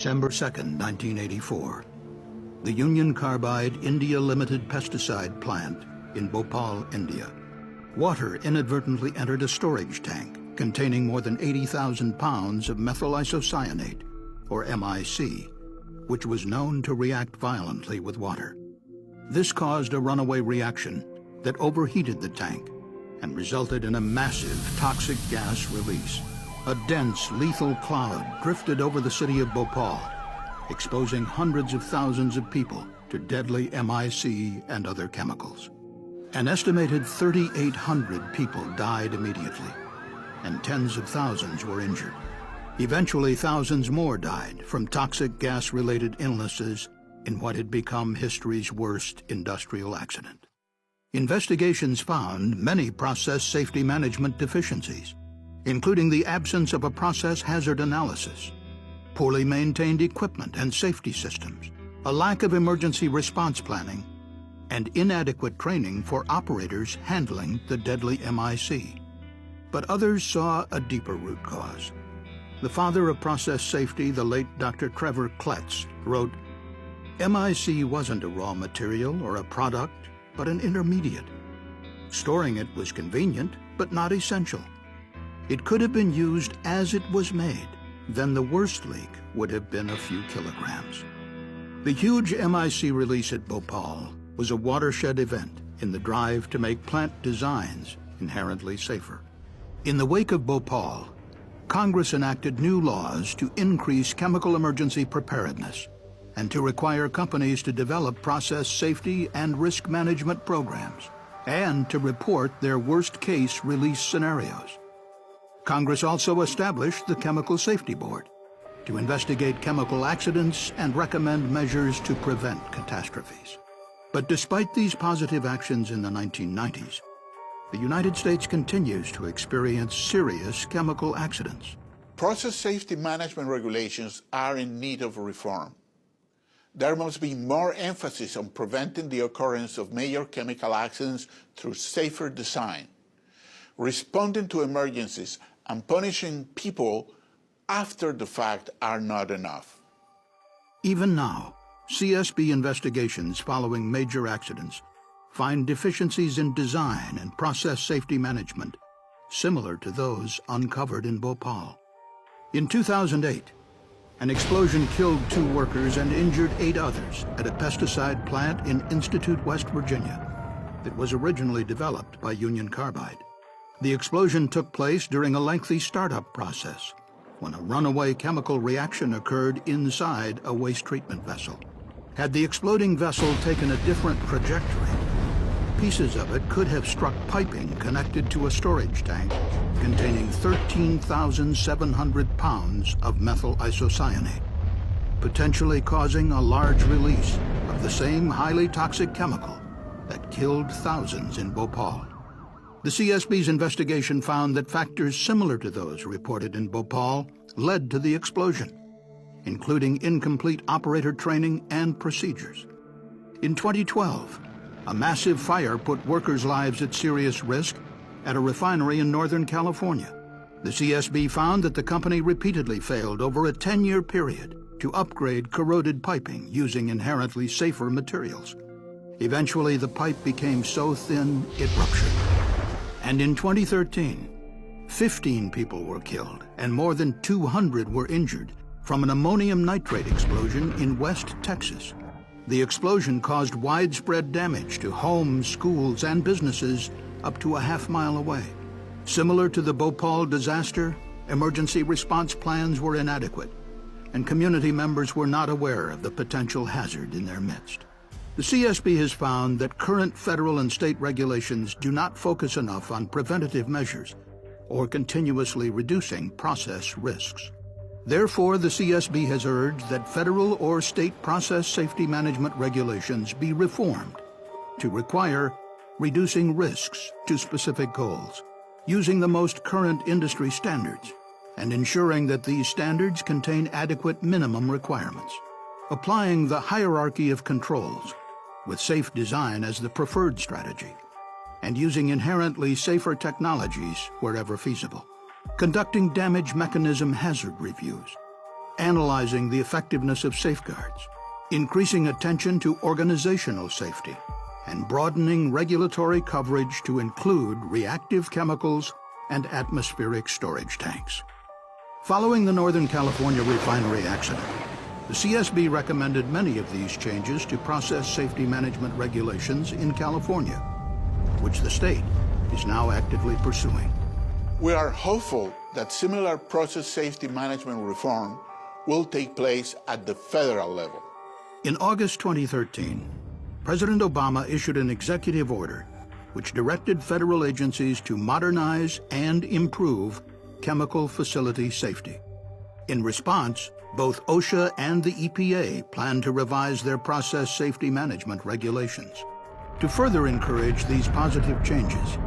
December 2, 1984, the Union Carbide India Limited pesticide plant in Bhopal, India. Water inadvertently entered a storage tank containing more than 80,000 pounds of methyl isocyanate, or MIC, which was known to react violently with water. This caused a runaway reaction that overheated the tank and resulted in a massive toxic gas release. A dense, lethal cloud drifted over the city of Bhopal, exposing hundreds of thousands of people to deadly MIC and other chemicals. An estimated 3,800 people died immediately, and tens of thousands were injured. Eventually, thousands more died from toxic gas-related illnesses in what had become history's worst industrial accident. Investigations found many process safety management deficiencies, including the absence of a process hazard analysis, poorly maintained equipment and safety systems, a lack of emergency response planning, and inadequate training for operators handling the deadly MIC. But others saw a deeper root cause. The father of process safety, the late Dr. Trevor Kletz, wrote, "MIC wasn't a raw material or a product, but an intermediate. Storing it was convenient, but not essential. It could have been used as it was made. Then the worst leak would have been a few kilograms." The huge MIC release at Bhopal was a watershed event in the drive to make plant designs inherently safer. In the wake of Bhopal, Congress enacted new laws to increase chemical emergency preparedness and to require companies to develop process safety and risk management programs and to report their worst-case release scenarios. Congress also established the Chemical Safety Board to investigate chemical accidents and recommend measures to prevent catastrophes. But despite these positive actions in the 1990s, the United States continues to experience serious chemical accidents. Process safety management regulations are in need of reform. There must be more emphasis on preventing the occurrence of major chemical accidents through safer design, responding to emergencies, and punishing people after the fact are not enough. Even now, CSB investigations following major accidents find deficiencies in design and process safety management similar to those uncovered in Bhopal. In 2008, an explosion killed 2 workers and injured 8 others at a pesticide plant in Institute, West Virginia, that was originally developed by Union Carbide. The explosion took place during a lengthy startup process when a runaway chemical reaction occurred inside a waste treatment vessel. Had the exploding vessel taken a different trajectory, pieces of it could have struck piping connected to a storage tank containing 13,700 pounds of methyl isocyanate, potentially causing a large release of the same highly toxic chemical that killed thousands in Bhopal. The CSB's investigation found that factors similar to those reported in Bhopal led to the explosion, including incomplete operator training and procedures. In 2012, a massive fire put workers' lives at serious risk at a refinery in Northern California. The CSB found that the company repeatedly failed over a 10-year period to upgrade corroded piping using inherently safer materials. Eventually, the pipe became so thin it ruptured. And in 2013, 15 people were killed and more than 200 were injured from an ammonium nitrate explosion in West Texas. The explosion caused widespread damage to homes, schools, and businesses up to a half-mile away. Similar to the Bhopal disaster, emergency response plans were inadequate, and community members were not aware of the potential hazard in their midst. The CSB has found that current federal and state regulations do not focus enough on preventative measures or continuously reducing process risks. Therefore, the CSB has urged that federal or state process safety management regulations be reformed to require reducing risks to specific goals, using the most current industry standards, and ensuring that these standards contain adequate minimum requirements, applying the hierarchy of controls with safe design as the preferred strategy, and using inherently safer technologies wherever feasible, conducting damage mechanism hazard reviews, analyzing the effectiveness of safeguards, increasing attention to organizational safety, and broadening regulatory coverage to include reactive chemicals and atmospheric storage tanks. Following the Northern California refinery accident, the CSB recommended many of these changes to process safety management regulations in California, which the state is now actively pursuing. We are hopeful that similar process safety management reform will take place at the federal level. In August 2013, President Obama issued an executive order which directed federal agencies to modernize and improve chemical facility safety. In response, both OSHA and the EPA plan to revise their process safety management regulations. To further encourage these positive changes,